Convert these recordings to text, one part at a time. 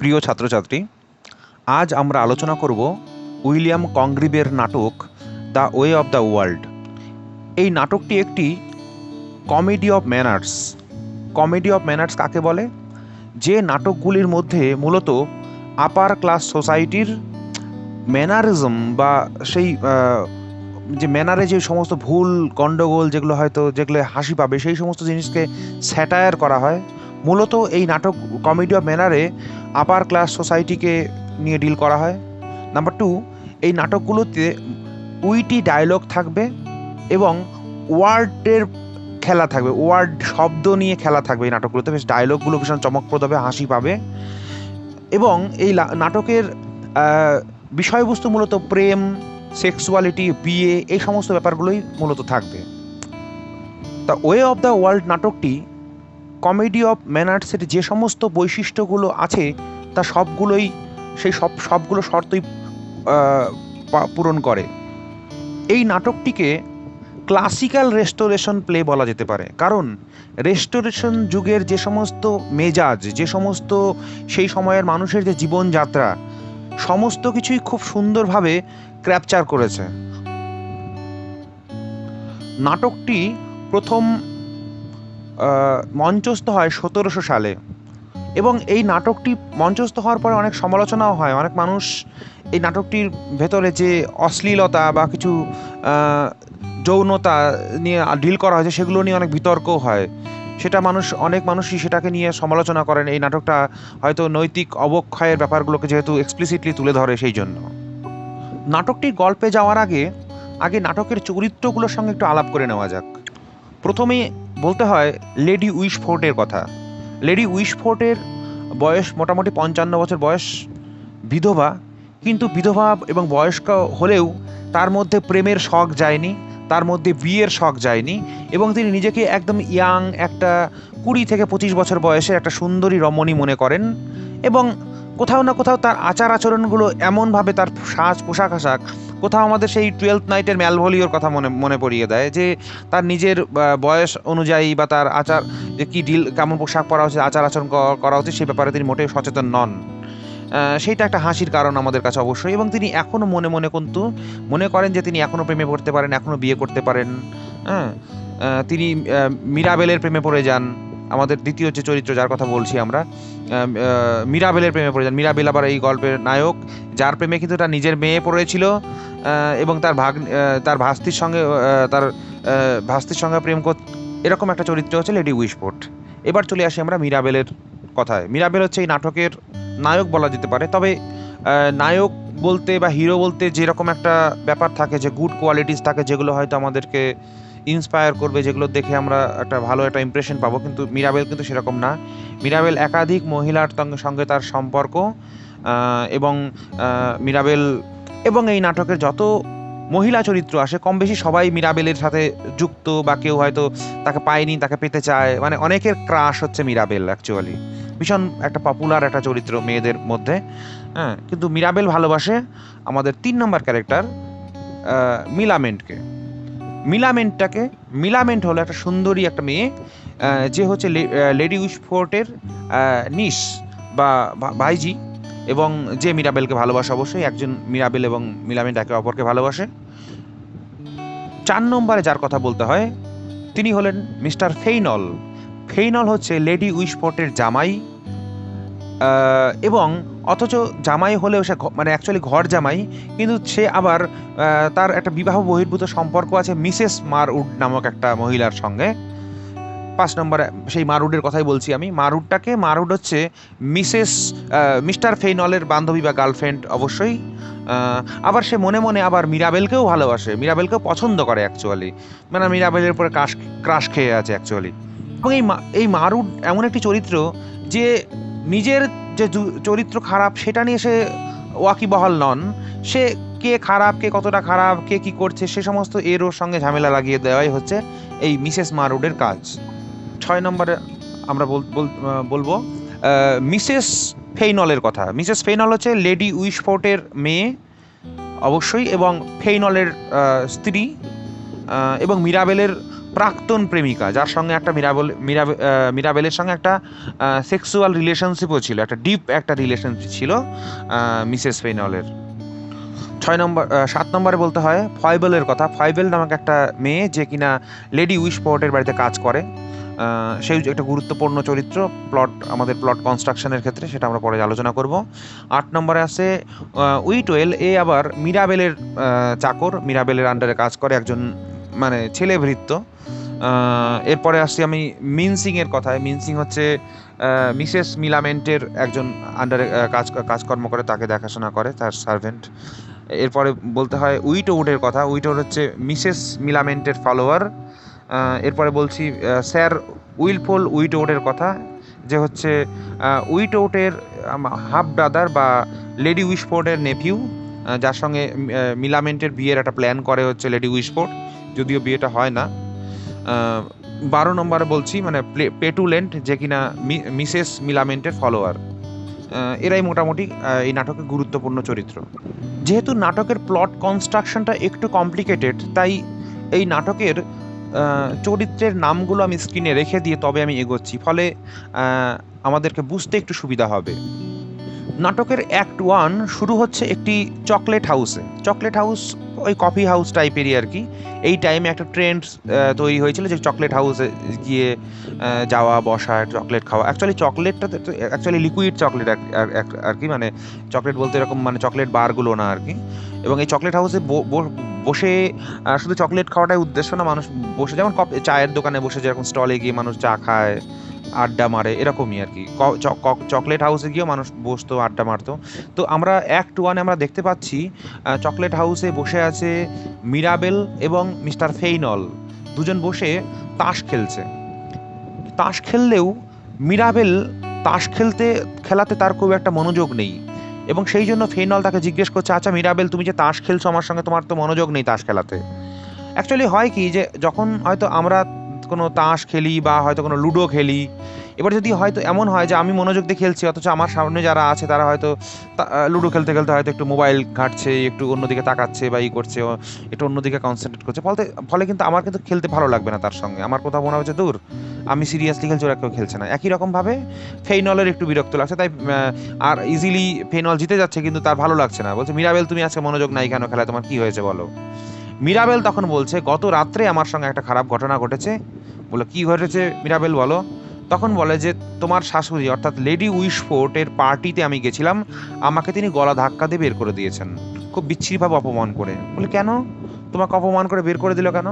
প্রিয় ছাত্রছাত্রী, আজ আমরা আলোচনা করব উইলিয়াম কংগ্রিভের নাটক the way of the world. এই নাটকটি একটি comedy of manners. Comedy of manners কাকে বলে? যে নাটকগুলির মধ্যে মূলত আপার ক্লাস সোসাইটির ম্যানারিজম বা সেই যে ম্যানারে যে সমস্ত ভুল গণ্ডগোল যেগুলো হাসি পাবে সেই সমস্ত জিনিসকে স্যাটায়ার করা হয়। মূলত এই নাটক কমেডি অফ ম্যানারে আপার ক্লাস সোসাইটিকে নিয়ে ডিল করা হয়। নাম্বার 2, এই নাটকগুলোতে উইটি ডায়লগ থাকবে এবং ওয়ার্ডের খেলা থাকবে, ওয়ার্ড শব্দ নিয়ে খেলা থাকবে। এই নাটকগুলোতে বেশ ডায়লগগুলো ভীষণ চমকপ্রদ হবে, হাসি পাবে। এবং এই নাটকের বিষয়বস্তু মূলত প্রেম, সেক্সুয়ালিটি, বিয়ে, এই সমস্ত ব্যাপারগুলোই মূলত থাকবে। The way of the world নাটকটি কমেডি অফ ম্যানার্সের যে সমস্ত বৈশিষ্ট্যগুলো আছে তা সবগুলোই সবগুলো শর্তই পূরণ করে। এই নাটকটিকে ক্লাসিক্যাল রেস্টোরেশন প্লে বলা যেতে পারে, কারণ রেস্টোরেশন যুগের যে সমস্ত মেজাজ, যে সমস্ত সেই সময়ের মানুষের যে জীবনযাত্রা, সমস্ত কিছুই খুব সুন্দরভাবে ক্যাপচার করেছে। নাটকটি প্রথম মঞ্চস্থ হয় 1700 সালে এবং এই নাটকটি মঞ্চস্থ হওয়ার পরে অনেক সমালোচনাও হয়। অনেক মানুষ এই নাটকটির ভেতরে যে অশ্লীলতা বা কিছু যৌনতা নিয়ে ডিল করা হয়েছে সেগুলো নিয়ে অনেক বিতর্কও হয়। অনেক মানুষই সেটাকে নিয়ে সমালোচনা করেন। এই নাটকটা হয়তো নৈতিক অবক্ষয়ের ব্যাপারগুলোকে যেহেতু এক্সপ্লিসিটলি তুলে ধরে সেই জন্য। নাটকটির গল্পে যাওয়ার আগে নাটকের চরিত্রগুলোর সঙ্গে একটু আলাপ করে নেওয়া যাক। প্রথমেই বলতে হয় লেডি উইশফোর্টের কথা। লেডি উইশফোর্টের বয়স মোটামুটি 55 বছর বয়স, বিধবা। কিন্তু বিধবা এবং বয়স্ক হলেও তার মধ্যে প্রেমের শখ যায়নি, তার মধ্যে বিয়ের শখ যায়নি এবং তিনি নিজেকে একদম ইয়াং, একটা 20 থেকে 25 বছর বয়সের একটা সুন্দরী রমণী মনে করেন। এবং কোথাও না কোথাও তার আচার আচরণগুলো এমনভাবে, তার সাজ পোশাক আশাক কোথাও আমাদের সেই 12th নাইটের ম্যালভলিওর কথা মনে পড়িয়ে দেয়, যে তার নিজের বয়স অনুযায়ী বা তার আচার যে কী কেমন পোশাক পরা উচিত, আচার আচরণ করা উচিত, সেই ব্যাপারে তিনি মোটেই সচেতন নন। সেইটা একটা হাসির কারণ আমাদের কাছে অবশ্যই। এবং তিনি এখনও মনে করেন যে তিনি এখনও প্রেমে পড়তে পারেন, এখনও বিয়ে করতে পারেন। তিনি মিরাবেলের প্রেমে পড়ে যান। আমাদের দ্বিতীয় যে চরিত্র যার কথা বলছি আমরা, মিরাবেলের প্রেমে পড়ে যান। মিরাবেল আবার এই গল্পের নায়ক, যার প্রেমে কিন্তু তার নিজের মেয়ে পড়েছিল এবং তার ভাস্তির সঙ্গে প্রেম এরকম একটা চরিত্র হচ্ছে লেডি উইশফোর্ট। এবার চলে আসি আমরা মিরাবেলের কথায়। মিরাবেল হচ্ছে এই নাটকের নায়ক বলা যেতে পারে। তবে নায়ক বলতে বা হিরো বলতে যেরকম একটা ব্যাপার থাকে, যে গুড কোয়ালিটিস থাকে যেগুলো হয়তো আমাদেরকে ইন্সপায়ার করবে, যেগুলো দেখে আমরা একটা ভালো একটা ইমপ্রেশন পাবো, কিন্তু মিরাবেল কিন্তু সেরকম না। মিরাবেল একাধিক মহিলার সঙ্গে তার সম্পর্ক, এবং মিরাবেল এবং এই নাটকের যত মহিলা চরিত্র আসে কম বেশি সবাই মিরাবেলের সাথে যুক্ত, বা কেউ হয়তো তাকে পায়নি, তাকে পেতে চায়। মানে অনেকের ক্রাশ হচ্ছে মিরাবেল। অ্যাকচুয়ালি ভীষণ একটা পপুলার একটা চরিত্র মেয়েদের মধ্যে। কিন্তু মিরাবেল ভালোবাসে আমাদের 3 নম্বর ক্যারেক্টার মিলামেন্টকে। মিলামেন্ট হলো একটা সুন্দরী একটা মেয়ে, যে হচ্ছে লেডি উইশফোর্টের নিস বা ভাইজি, এবং যে মিরাবেলকে ভালোবাসে। অবশ্যই একজন মিরাবেল এবং মিলামেন্ট একে অপরকে ভালোবাসে। 4 নম্বরে যার কথা বলতে হয় তিনি হলেন মিস্টার ফেইনল। ফেইনল হচ্ছে লেডি উইশফোর্টের জামাই, এবং অথচ জামাই হলেও সে মানে অ্যাকচুয়ালি ঘর জামাই, কিন্তু সে আবার তার একটা বিবাহ বহির্ভূত সম্পর্ক আছে মিসেস মারউড নামক একটা মহিলার সঙ্গে। 5 নম্বরে সেই মারউডের কথাই বলছি আমি। মারউড হচ্ছে মিস্টার ফেইনলের বান্ধবী বা গার্লফ্রেন্ড অবশ্যই। আবার সে মনে মনে আবার মিরাবেলকেও ভালোবাসে, মিরাবেলকেও পছন্দ করে অ্যাকচুয়ালি, মানে মিরাবেলের উপরে ক্রাশ খেয়ে আছে অ্যাকচুয়ালি। এবং এই মারউড এমন একটি চরিত্র যে নিজের যে চরিত্র খারাপ সেটা নিয়ে সে ওয়াকিবহাল নন। সে কে খারাপ, কে কতটা খারাপ, কে কি করছে, সে সমস্ত এর ওর সঙ্গে ঝামেলা লাগিয়ে দেওয়াই হচ্ছে এই মিসেস মারউডের কাজ। 6 নম্বরে আমরা বলবো মিসেস ফেইনলের কথা। মিসেস ফেইনল হচ্ছে লেডি উইশফোর্টের মেয়ে অবশ্যই, এবং ফেইনলের স্ত্রী, এবং মিরাবেলের প্রাক্তন প্রেমিকা, যার সঙ্গে একটা মিরাবেলের সঙ্গে একটা সেক্সুয়াল রিলেশনশিপও ছিল, একটা ডিপ একটা রিলেশনশিপ ছিল মিসেস ফেইনলের। 7 নম্বরে বলতে হয় ফয়বেলের কথা। ফয়বেল নামক একটা মেয়ে যে কিনা লেডি উইশপোর্টের বাড়িতে কাজ করে, সেই একটা গুরুত্বপূর্ণ চরিত্র আমাদের প্লট কনস্ট্রাকশনের ক্ষেত্রে, সেটা আমরা পরে আলোচনা করব। 8 নম্বরে আছে উইটওয়েল। এ আবার মিরাবেলের চাকর, মিরাবেলের আন্ডারে কাজ করে, একজন মানে ছেলে ভৃত্য। এরপরে আসছি আমি মিনসিংয়ের কথায়। মিনসিং হচ্ছে মিসেস মিলামেন্টের একজন আন্ডারে কাজকর্ম করে, তাকে দেখাশোনা করে, তার সার্ভেন্ট। এরপরে বলতে হয় উইটউডের কথা। উইটউড হচ্ছে মিসেস মিলামেন্টের ফলোয়ার। এরপরে বলছি স্যার উইলফুল উইটউডের কথা, যে হচ্ছে উইটউডের হাফ ব্রাদার বা লেডি উইশপোর্টের নেফিউ, যার সঙ্গে মিলামেন্টের বিয়ের একটা প্ল্যান করে হচ্ছে লেডি উইশপোর্ট, যদিও বিয়েটা হয় না। 12 নম্বরে বলছি মানে পেটুলেন্ট, যে কিনা মিসেস মিলামেন্টের ফলোয়ার। এরাই মোটামুটি এই নাটকের গুরুত্বপূর্ণ চরিত্র। যেহেতু নাটকের প্লট কনস্ট্রাকশনটা একটু কমপ্লিকেটেড, তাই এই নাটকের চরিত্রের নামগুলো আমি স্ক্রিনে রেখে দিয়ে তবে আমি এগোচ্ছি, ফলে আমাদেরকে বুঝতে একটু সুবিধা হবে। নাটকের অ্যাক্ট 1 শুরু হচ্ছে একটি চকলেট হাউসে। চকলেট হাউস ওই কফি হাউস টাইপেরই আর কি। এই টাইমে একটা ট্রেন্ড তৈরি হয়েছিল যে চকলেট হাউসে গিয়ে যাওয়া, বসা, চকলেট খাওয়া। চকলেটটা অ্যাকচুয়ালি লিকুইড চকলেট আর কি, মানে চকলেট বলতে এরকম মানে চকলেট বারগুলো না আর কি। এবং এই চকলেট হাউসে বসে শুধু চকলেট খাওয়াটাই উদ্দেশ্য না, মানুষ বসে যেমন চায়ের দোকানে বসে যেরকম স্টলে গিয়ে মানুষ চা খায়, আড্ডা মারে, এরকমই আর কি। চকলেট হাউসে গিয়েও মানুষ বসতো, আড্ডা মারতো। তো আমরা অ্যাক্ট 1 আমরা দেখতে পাচ্ছি চকলেট হাউসে বসে আছে মিরাবেল এবং মিস্টার ফেইনল, দুজন বসে তাস খেলছে। তাস খেললেও মিরাবেল তাস খেলাতে তার খুব একটা মনোযোগ নেই, এবং সেই জন্য ফেইনল তাকে জিজ্ঞেস করছে, আচ্ছা মিরাবেল, তুমি যে তাস খেলছো আমার সঙ্গে, তোমার তো মনোযোগ নেই তাস খেলাতে। অ্যাকচুয়ালি হয় কি, যে যখন হয়তো আমরা কোনো তাস খেলি বা হয়তো কোনো লুডো খেলি, এবার যদি হয়তো এমন হয় যে আমি মনোযোগ দিয়ে খেলছি, অথচ আমার সামনে যারা আছে তারা হয়তো লুডো খেলতে খেলতে হয়তো একটু মোবাইল ঘাঁটছে, একটু অন্যদিকে তাকাচ্ছে বা করছে, একটু অন্যদিকে কনসেন্ট্রেট করছে, ফলে কিন্তু আমার কিন্তু খেলতে ভালো লাগবে না তার সঙ্গে। আমার কোথাও মনে হচ্ছে দূর, আমি সিরিয়াসলি খেলছি, ওরা কেউ খেলছে না। একই রকমভাবে ফেইনলের একটু বিরক্ত লাগছে, তাই আর ইজিলি ফেইনল জিতে যাচ্ছে কিন্তু তার ভালো লাগছে না। বলছে, মিরাবেল তুমি আজকে মনোযোগ নাই কেন খেলায়, তোমার কি হয়েছে বলো। মিরাবেল তখন বলছে, গত রাত্রে আমার সঙ্গে একটা খারাপ ঘটনা ঘটেছে। বলে, কি ঘটেছে মিরাবেল বলো। তখন বলে যে তোমার শাশুড়ি অর্থাৎ লেডি উইশপোর্টের পার্টিতে আমি গেছিলাম, আমাকে তিনি গলা ধাক্কা দিয়ে বের করে দিয়েছেন, খুব বিচ্ছিরিভাবে অপমান করে। বলে, কেন তোমাকে অপমান করে বের করে দিল কেন?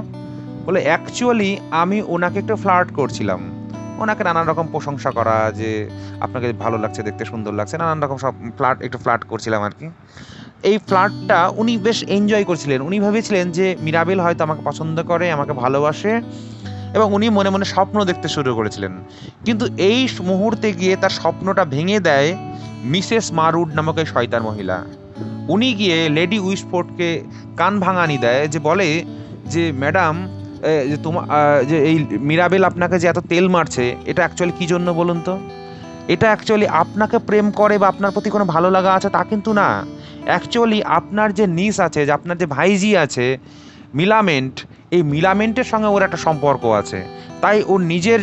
বলে, অ্যাকচুয়ালি আমি ওনাকে একটু ফ্লার্ট করছিলাম, ওনাকে নানান রকম প্রশংসা করা, যে আপনাকে ভালো লাগছে, দেখতে সুন্দর লাগছে, নানান রকম সব একটু ফ্লার্ট করছিলাম আর কি। এই ফ্লার্টটা উনি বেশ এনজয় করছিলেন। উনি ভেবেছিলেন যে মিরাবেল হয়তো আমাকে পছন্দ করে, আমাকে ভালোবাসে, এবং উনি মনে মনে স্বপ্ন দেখতে শুরু করেছিলেন। কিন্তু এই মুহূর্তে গিয়ে তার স্বপ্নটা ভেঙে দেয় মিসেস মারউড নামক এই শয়তান মহিলা। উনি গিয়ে লেডি উইশপোর্টকে কান ভাঙানি দেয়, যে বলে যে ম্যাডাম, যে তোমার যে এই মিরাবেল আপনাকে যে এত তেল মারছে, এটা অ্যাকচুয়ালি কী জন্য বলুন তো? এটা অ্যাকচুয়ালি আপনাকে প্রেম করে বা আপনার প্রতি কোনো ভালো লাগা আছে তা কিন্তু না। অ্যাকচুয়ালি আপনার যে নিস আছে, যে আপনার যে ভাইজি আছে মিলামেন্ট, এই মিলামেন্টের সঙ্গে ওর একটা সম্পর্ক আছে, তাই ওর নিজের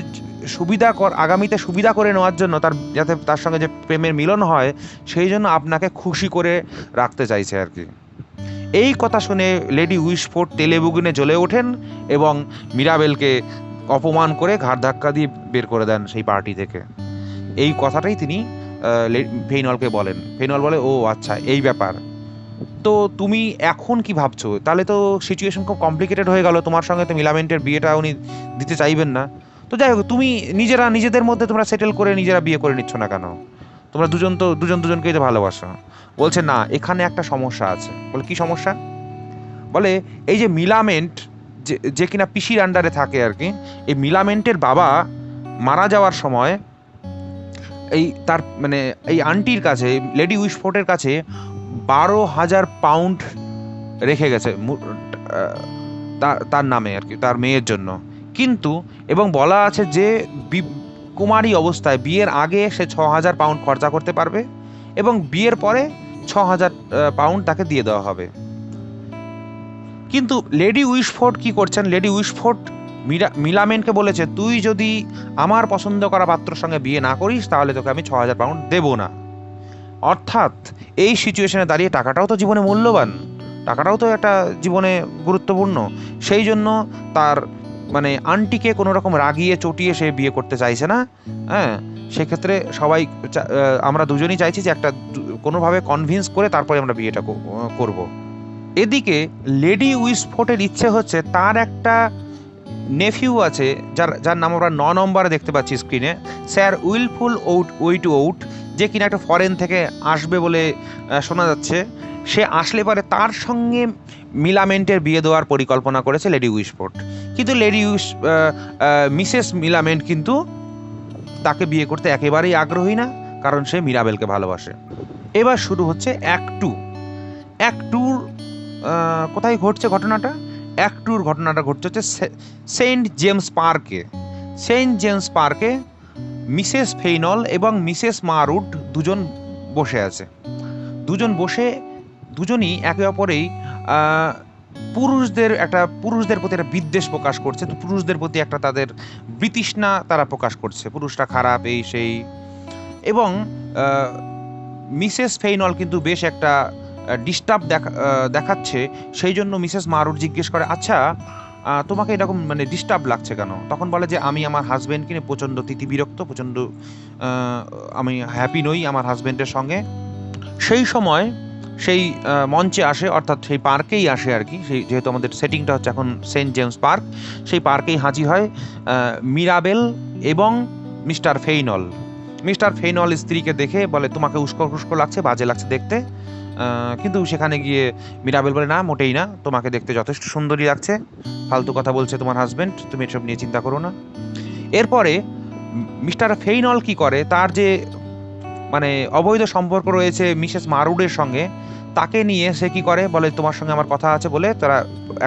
আগামীতে সুবিধা করে নেওয়ার জন্য, যাতে তার সঙ্গে যে প্রেমের মিলন হয়, সেই জন্য আপনাকে খুশি করে রাখতে চাইছে আর কি। এই কথা শুনে লেডি উইশপোর্ট তেলে বেগুনে জ্বলে ওঠেন এবং মিরাবেলকে অপমান করে ঘাড় ধাক্কা দিয়ে বের করে দেন সেই পার্টি থেকে। এই কথাটাই তিনি ফেইনলকে বলেন। ফেইনল বলে, ও আচ্ছা এই ব্যাপার, তো তুমি এখন কি ভাবছো? তাহলে তো সিচুয়েশন খুব কমপ্লিকেটেড হয়ে গেল, তোমার সঙ্গে তো মিলামেন্টের বিয়েটা উনি দিতে চাইবেন না। তো যাই হোক, তুমি নিজেদের মধ্যে তোমরা সেটেল করে নিজেরা বিয়ে করে নিচ্ছ না কেন? তোমরা দুজনকেই তো ভালোবাসো। বলছে, না, এখানে একটা সমস্যা আছে। বলে, কি সমস্যা? বলে, এই যে মিলামেন্ট যে কিনা পিসির আন্ডারে থাকে আর কি, এই মিলামেন্টের বাবা মারা যাওয়ার সময় তার মানে এই আন্টির কাছে, লেডি উইশপোর্টের কাছে 12,000 পাউন্ড রেখে গেছে তার নামে আর কি, তার মেয়ের জন্য। কিন্তু এবং বলা আছে যে কুমারী অবস্থায় বিয়ের আগে সে 6,000 পাউন্ড খরচা করতে পারবে, এবং বিয়ের পরে 6,000 পাউন্ড তাকে দিয়ে দেওয়া হবে। কিন্তু লেডি উইশফোর্ড কি করছেন? লেডি উইশফোর্ড মিলামেনকে বলেছে, তুই যদি আমার পছন্দ করা পাত্রর সঙ্গে বিয়ে না করিস তাহলে তোকে আমি 6,000 পাউন্ড দেবো না। অর্থাৎ এই সিচুয়েশনে দাঁড়িয়ে টাকাটাও তো জীবনে মূল্যবান, টাকাটাও তো একটা জীবনে গুরুত্বপূর্ণ। সেই জন্য তার মানে আন্টিকে কোনো রকম রাগিয়ে চটিয়ে সে বিয়ে করতে চাইছে না। হ্যাঁ, সেক্ষেত্রে সবাই আমরা দুজনই চাইছি যে একটা কোনোভাবে কনভিন্স করে তারপরে আমরা বিয়েটা করব। এদিকে লেডি উইসফোর্টের ইচ্ছে হচ্ছে তার একটা নেফিউ আছে, যার নাম আমরা 9 নম্বরে দেখতে পাচ্ছি স্ক্রিনে, স্যার উইলফুল উইটউড, যে কিনা একটা ফরেন থেকে আসবে বলে শোনা যাচ্ছে। সে আসলে পরে তার সঙ্গে মিলামেন্টের বিয়ে দেওয়ার পরিকল্পনা করেছে লেডি উইসফোর্ট। কিন্তু মিসেস মিলামেন্ট কিন্তু তাকে বিয়ে করতে একেবারেই আগ্রহী না, কারণ সে মিরাবেলকে ভালোবাসে। এবার শুরু হচ্ছে অ্যাক্ট টুর। কোথায় ঘটছে ঘটনাটা? অ্যাক্ট টুর ঘটনাটা ঘটছে হচ্ছে সেন্ট জেমস পার্কে মিসেস ফেইনল এবং মিসেস মারউড দুজন বসে আছে। দুজনই একে অপরেই পুরুষদের প্রতি একটা বিদ্বেষ প্রকাশ করছে, পুরুষদের প্রতি একটা তাদের বিতৃষ্ণা তারা প্রকাশ করছে, পুরুষটা খারাপ এই সেই। এবং মিসেস ফেইনল কিন্তু বেশ একটা ডিস্টার্ব দেখাচ্ছে। সেই জন্য মিসেস মারুড জিজ্ঞেস করে, আচ্ছা তোমাকে এরকম মানে ডিস্টার্ব লাগছে কেন? তখন বলে যে আমি আমার হাজব্যান্ডকে নিয়ে প্রচণ্ড তিতিবিরক্ত, প্রচণ্ড আমি হ্যাপি নই আমার হাজব্যান্ডের সঙ্গে। সেই সময় সেই মঞ্চে আসে, অর্থাৎ সেই পার্কেই আসে আর কি, সেই যেহেতু আমাদের সেটিংটা হচ্ছে এখন সেন্ট জেমস পার্ক, সেই পার্কেই হাজির হয় মিরাবেল এবং মিস্টার ফেইনল স্ত্রীকে দেখে বলে, তোমাকে উস্কো লাগছে, বাজে লাগছে দেখতে। কিন্তু সেখানে গিয়ে মিরাবেল বলে, না মোটেই না, তোমাকে দেখতে যথেষ্ট সুন্দরী লাগছে, ফালতু কথা বলছে তোমার হাজব্যান্ড, তুমি এসব নিয়ে চিন্তা করো না। এরপরে মিস্টার ফেইনল কি করে, তার যে মানে অবৈধ সম্পর্ক রয়েছে মিসেস মারউডের সঙ্গে, তাকে নিয়ে সে কি করে, বলে তোমার সঙ্গে আমার কথা আছে বলে তারা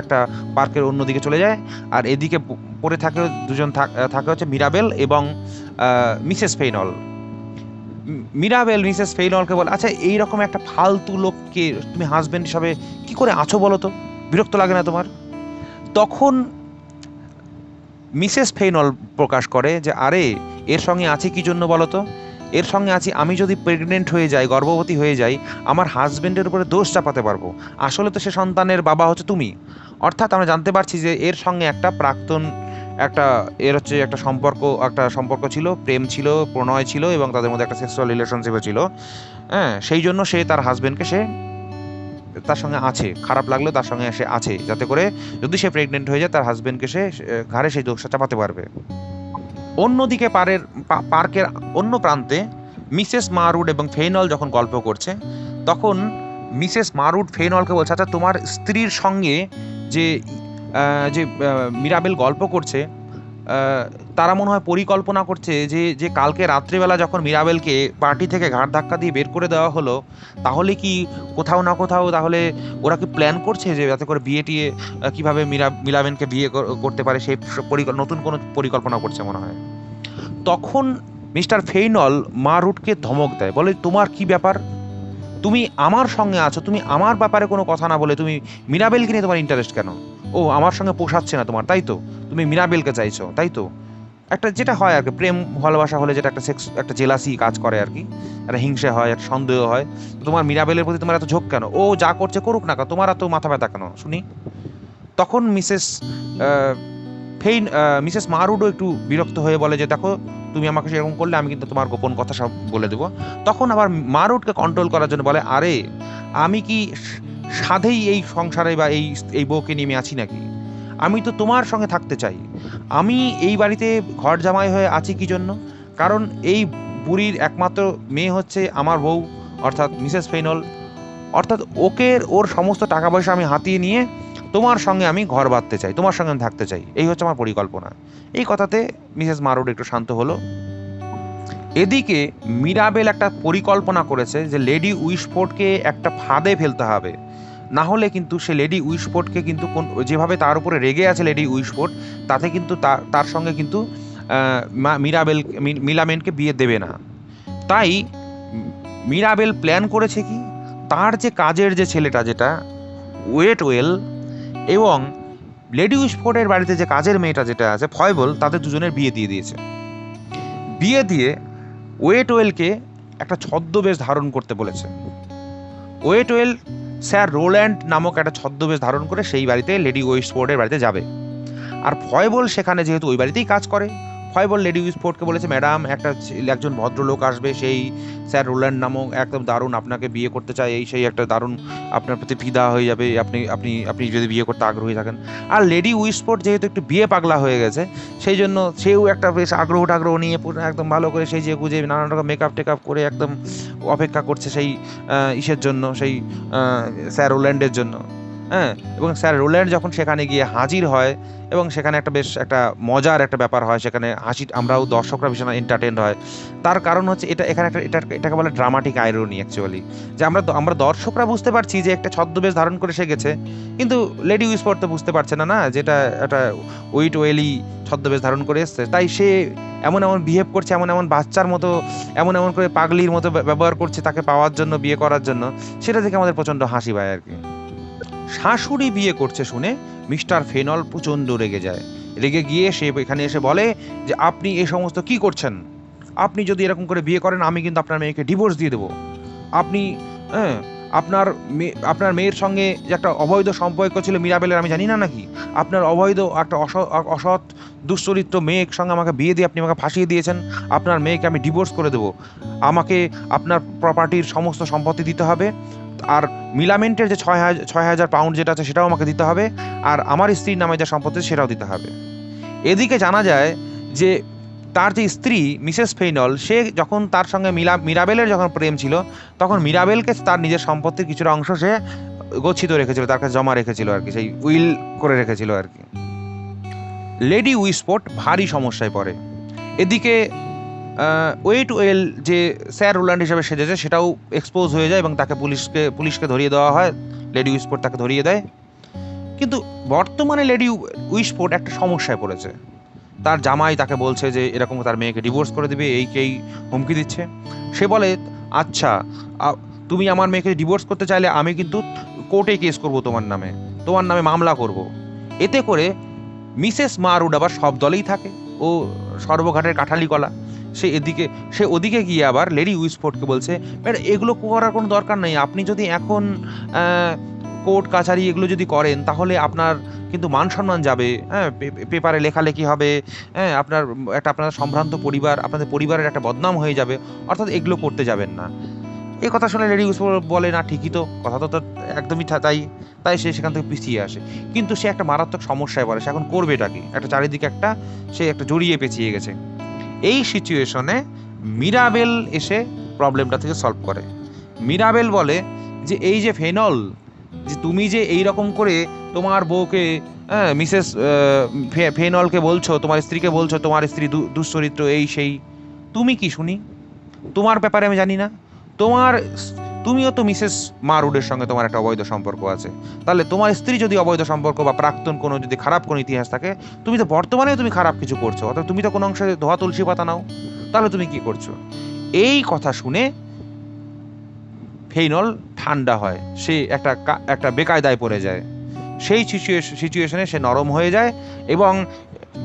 একটা পার্কের অন্যদিকে চলে যায়। আর এদিকে পড়ে থাকে দুজন থাকে হচ্ছে মিরাবেল এবং মিসেস ফেইনল। মিরাবেল মিসেস ফেইনলকে বলে, আচ্ছা এইরকম একটা ফালতু লোককে তুমি হাজব্যান্ড হিসাবে কি করে আছো বলো তো, বিরক্ত লাগে না তোমার? তখন মিসেস ফেইনল প্রকাশ করে যে, আরে এর সঙ্গে আছি কি জন্য বলো তো? এর সঙ্গে আছি, আমি যদি প্রেগনেন্ট হয়ে যাই, গর্ভবতী হয়ে যাই, আমার হাজব্যান্ডের উপরে দোষ চাপাতে পারবো। আসলে তো সে সন্তানের বাবা হচ্ছে তুমি। অর্থাৎ আমরা জানতে পারছি যে এর সঙ্গে একটা প্রাক্তন এর হচ্ছে একটা সম্পর্ক ছিল, প্রেম ছিল, প্রণয় ছিল এবং তাদের মধ্যে একটা সেক্সুয়াল রিলেশনশিপও ছিল। হ্যাঁ, সেই জন্য সে তার হাজব্যান্ডকে তার সঙ্গে আছে, খারাপ লাগলেও তার সঙ্গে সে আছে, যাতে করে যদি সে প্রেগনেন্ট হয়ে যায় তার হাজব্যান্ডকে সে ঘাড়ে সেই দোষটা চাপাতে পারবে। অন্যদিকে পার্কের অন্য প্রান্তে মিসেস মারউড এবং ফেইনল যখন গল্প করছে, তখন মিসেস মারউড ফেইনলকে বলছে, আচ্ছা তোমার স্ত্রীর সঙ্গে যে মিরাবেল গল্প করছে, তারা মনে হয় পরিকল্পনা করছে যে কালকে রাত্রিবেলা যখন মিরাবেলকে পার্টি থেকে ঘাড় ধাক্কা দিয়ে বের করে দেওয়া হলো, তাহলে কি কোথাও না কোথাও তাহলে ওরা কি প্ল্যান করছে যে যাতে করে বিয়ে টিয়ে কীভাবে মিলামেনকে বিয়ে করতে পারে, সেই নতুন কোনো পরিকল্পনা করছে মনে হয়। তখন মিস্টার ফেইনল মারউডকে ধমক দেয়, বলে তোমার কি ব্যাপার, তুমি আমার সঙ্গে আছো, তুমি আমার ব্যাপারে কোনো কথা না বলে তুমি মিরাবেলকে নিয়ে তোমার ইন্টারেস্ট কেন? ও আমার সঙ্গে পোষাচ্ছে না তোমার, তাই তো? তুমি মিরাবেলকে চাইছো, তাই তো? একটা যেটা হয় আর কি, প্রেম ভালোবাসা হলে যেটা একটা জেলাসি কাজ করে আর কি, একটা হিংসে হয়, একটা সন্দেহ হয়। তোমার মিরাবেলের প্রতি তোমার এত ঝোঁক কেন? ও যা করছে করুক না, তোমার এত মাথা ব্যথা কেন শুনি? তখন মিসেস মারউডও একটু বিরক্ত হয়ে বলে যে, দেখো তুমি আমাকে সেরকম করলে আমি কিন্তু তোমার গোপন কথা সব বলে দেবো। তখন আবার মারউডকে কন্ট্রোল করার জন্য বলে, আরে আমি কি সাধেই এই সংসারে বা এই বউকে নিয়ে আছি নাকি? আমি তো তোমার সঙ্গে থাকতে চাই। আমি এই বাড়িতে ঘর জামাই হয়ে আছি কি জন্য? কারণ এই বুড়ির একমাত্র মেয়ে হচ্ছে আমার বউ, অর্থাৎ মিসেস ফেইনল। অর্থাৎ ওর সমস্ত টাকা পয়সা আমি হাতিয়ে নিয়ে তোমার সঙ্গে আমি ঘর বাঁধতে চাই, তোমার সঙ্গে আমি থাকতে চাই, এই হচ্ছে আমার পরিকল্পনা। এই কথাতে মিসেস মারউড একটু শান্ত হলো। এদিকে মিরাবেল একটা পরিকল্পনা করেছে যে লেডি উইসফোর্ডকে একটা ফাঁদে ফেলতে হবে, না হলে কিন্তু সে লেডি উইসফোর্ডকে কিন্তু যেভাবে তার উপরে রেগে আছে লেডি উইসফোর্ড, তাতে কিন্তু তার সঙ্গে কিন্তু মিলামেন্টকে বিয়ে দেবে না। তাই মিরাবেল প্ল্যান করেছে কি, তার যে কাজের যে ছেলেটা যেটা ওয়েটওয়েল এবং লেডি উইসফোর্ডের বাড়িতে যে কাজের মেয়েটা যেটা আছে ফয়বল, তাদের দুজনের বিয়ে দিয়ে দিয়েছে। বিয়ে দিয়ে ওয়েটওয়েলকে একটা ছদ্মবেশ ধারণ করতে বলেছে। ওয়েটওয়েল স্যার রোল্যান্ড নামক একটা ছদ্মবেশ ধারণ করে সেই বাড়িতে লেডি উইসফোর্ডের বাড়িতে যাবে। আর ফয়বল সেখানে যেহেতু ওই বাড়িতেই কাজ করে, ফয়বল লেডি উইসফোর্ডকে বলেছে, ম্যাডাম একজন ভদ্রলোক আসবে, সেই স্যার রোল্যান্ড নামক একদম দারুণ আপনাকে বিয়ে করতে চায়, এই সেই একটা দারুণ আপনার প্রতি ফিদা হয়ে যাবে আপনি আপনি আপনি যদি বিয়ে করতে আগ্রহী থাকেন। আর লেডি উইসফোর্ড যেহেতু একটু বিয়ে পাগলা হয়ে গেছে, সেই জন্য সেও একটা বেশ আগ্রহ নিয়ে পুরো একদম ভালো করে সেই যে গুজে নানান রকম মেকআপ টেকআপ করে একদম অপেক্ষা করছে সেই ইসের জন্য, সেই স্যার রোল্যান্ডের জন্য। হ্যাঁ, এবং স্যার রোল্যান্ড যখন সেখানে গিয়ে হাজির হয় এবং সেখানে একটা বেশ একটা মজার একটা ব্যাপার হয়, সেখানে হাসি, আমরাও দর্শকরা ভীষণ এন্টারটেন্ড হয়। তার কারণ হচ্ছে এখানে এটাকে বলে ড্রামাটিক আইরনি অ্যাকচুয়ালি, যে আমরা দর্শকরা বুঝতে পারছি যে একটা ছদ্মবেশ ধারণ করে সে গেছে, কিন্তু লেডি উইসফোর্ড তো বুঝতে পারছে না যেটা একটা ওয়েটওয়েলই ছদ্মবেশ ধারণ করে এসছে, তাই সে এমন বিহেভ করছে, এমন বাচ্চার মতো, এমন করে পাগলির মতো ব্যবহার করছে তাকে পাওয়ার জন্য, বিয়ে করার জন্য। সেটা দেখে আমাদের প্রচণ্ড হাসি পায় আর কি। শাশুড়ি বিয়ে করছে শুনে মিস্টার ফেনল প্রচণ্ড রেগে যায়। রেগে গিয়ে সে এখানে এসে বলে যে আপনি এই সমস্ত কি করছেন, আপনি যদি এরকম করে বিয়ে করেন আমি কিন্তু আপনার মেয়েকে ডিভোর্স দিয়ে দেবো। আপনি আপনার মেয়ের সঙ্গে যে একটা অবৈধ সম্পর্ক ছিল মিরাবেলের, আমি জানি না নাকি? আপনার অবৈধ একটা অসৎ দুশ্চরিত্র মেয়ের সঙ্গে আমাকে বিয়ে দিয়ে আপনি আমাকে ফাঁসিয়ে দিয়েছেন। আপনার মেয়েকে আমি ডিভোর্স করে দেবো, আমাকে আপনার প্রপার্টির সমস্ত সম্পত্তি দিতে হবে, আর মিলামেন্টের যে 6,000 পাউন্ড যেটা আছে সেটাও আমাকে দিতে হবে, আর আমার স্ত্রীর নামে যা সম্পত্তি সেটাও দিতে হবে। এদিকে জানা যায় যে তার যে স্ত্রী মিসেস ফেইনল, সে যখন তার সঙ্গে মিরাবেলের যখন প্রেম ছিল, তখন মিরাবেলকে তার নিজের সম্পত্তির কিছুটা অংশ সে গচ্ছিত রেখেছিল, তার কাছে জমা রেখেছিল আর কি, সেই উইল করে রেখেছিল আর কি। লেডি উইসফোর্ড ভারী সমস্যায় পড়ে। এদিকে ওয়েটওয়েল যে স্যার রোল্যান্ড হিসেবে সেজেছে সেটাও এক্সপোজ হয়ে যায় এবং তাকে পুলিশকে ধরিয়ে দেওয়া হয়, লেডি উইসফোর্ড তাকে ধরিয়ে দেয়। কিন্তু বর্তমানে লেডি উইসফোর্ড একটা সমস্যায় পড়েছে। তার জামাই তাকে বলছে যে এরকম তার মেয়েকে ডিভোর্স করে দেবে, এই হুমকি দিচ্ছে। সে বলে, আচ্ছা তুমি আমার মেয়েকে ডিভোর্স করতে চাইলে আমি কিন্তু কোর্টে কেস করব, তোমার নামে মামলা করব। এতে করে মিসেস মারউড আবার সব দলেই থাকে, ও সর্বঘাটের কাঠালি কলা। সে ওদিকে গিয়ে আবার লেডি উইসফোর্ডকে বলছে, ম্যাডাম এগুলো করার কোনো দরকার নেই, আপনি যদি এখন কোর্ট কাছারি এগুলো যদি করেন তাহলে আপনার কিন্তু মান সম্মান যাবে, হ্যাঁ, পেপারে লেখালেখি হবে, হ্যাঁ, আপনার সম্ভ্রান্ত পরিবার, আপনাদের পরিবারের একটা বদনাম হয়ে যাবে, অর্থাৎ এগুলো করতে যাবেন না। এই কথা শুনে লেডি উইসফোর্ড বলে, না ঠিকই তো, কথা তো একদমই তাই সে সেখান থেকে পিছিয়ে আসে। কিন্তু সে একটা মারাত্মক সমস্যায় পড়ে, সে এখন করবেটা কি, একটা চারিদিকে সে একটা জড়িয়ে পেঁচিয়ে গেছে। এই সিচুয়েশনে মিরাবেল এসে প্রবলেমটা থেকে সলভ করে। মিরাবেল বলে যে এই যে ফেনল, যে তুমি যে এই রকম করে তোমার বউকে, মিসেস ফেনলকে বলছো, তোমার স্ত্রীকে বলছো তোমার স্ত্রী দুশ্চরিত্র, এই সেই, তুমি কি শুনি, তোমার ব্যাপারে আমি জানি না, তুমিও তো মিসেস মারউডের সঙ্গে তোমার একটা অবৈধ সম্পর্ক আছে, তাহলে তোমার স্ত্রী যদি অবৈধ সম্পর্ক বা প্রাক্তন কোনো যদি খারাপ কোনো ইতিহাস থাকে, তুমি তো বর্তমানেও তুমি খারাপ কিছু করছো, অর্থাৎ তুমি তো কোনো অংশে ধোয়া তুলসী পাতা নাও, তাহলে তুমি কি করছো? এই কথা শুনে ফেইনল ঠান্ডা হয়, সে একটা বেকায়দায় পড়ে যায়। সেই সিচুয়েশনে সে নরম হয়ে যায় এবং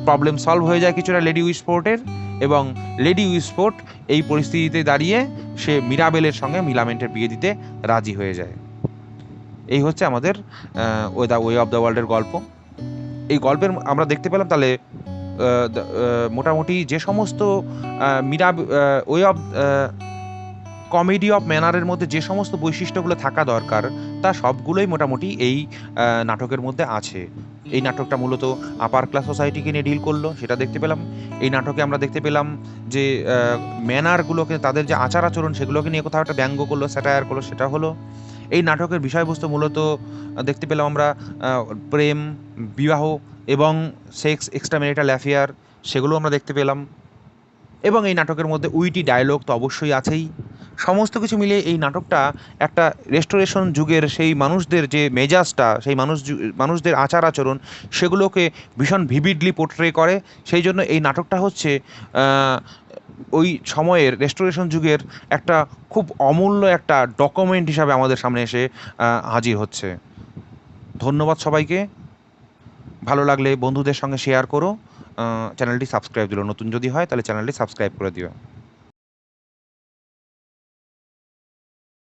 প্রবলেম সলভ হয়ে যায় কিছুটা লেডি উইসফোর্ডের, এবং লেডি উইসফোর্ড এই পরিস্থিতিতে দাঁড়িয়ে সে মিরাবেলের সঙ্গে মিলামেন্টের বিয়ে দিতে রাজি হয়ে যায়। এই হচ্ছে আমাদের দ্য ওয়ে অফ দ্য ওয়ার্ল্ডের গল্প। এই গল্পের আমরা দেখতে পেলাম তাহলে মোটামুটি যে সমস্ত ওয়ে অফ কমেডি অফ ম্যানারের মধ্যে যে সমস্ত বৈশিষ্ট্যগুলো থাকা দরকার তা সবগুলোই মোটামুটি এই নাটকের মধ্যে আছে। এই নাটকটা মূলত আপার ক্লাস সোসাইটিকে নিয়ে ডিল করলো, সেটা দেখতে পেলাম। এই নাটকে আমরা দেখতে পেলাম যে ম্যানারগুলোকে, তাদের যে আচার আচরণ সেগুলোকে নিয়ে কোথাও একটা ব্যঙ্গ করলো, স্যাটায়ার করলো, সেটা হলো। এই নাটকের বিষয়বস্তু মূলত দেখতে পেলাম আমরা প্রেম, বিবাহ এবং সেক্স, এক্সট্রা ম্যারিটাল অ্যাফেয়ার, সেগুলো আমরা দেখতে পেলাম। এবং এই নাটকের মধ্যে উইটি ডায়লগ তো অবশ্যই আছেই। সমস্ত কিছু মিলিয়ে এই নাটকটা একটা রেস্টোরেশন যুগের সেই মানুষদের যে মেজাজটা, সেই মানুষদের আচার আচরণ, সেগুলোকে ভীষণ ভিভিডলি পোর্ট্রে করে। সেই জন্য এই নাটকটা হচ্ছে ওই সময়ের রেস্টোরেশন যুগের একটা খুব অমূল্য একটা ডকুমেন্ট হিসাবে আমাদের সামনে এসে হাজির হচ্ছে। ধন্যবাদ সবাইকে, ভালো লাগলে বন্ধুদের সঙ্গে শেয়ার করো, চ্যানেলটি সাবস্ক্রাইব দিও, নতুন যদি হয় তাহলে চ্যানেলটি সাবস্ক্রাইব করে দিও।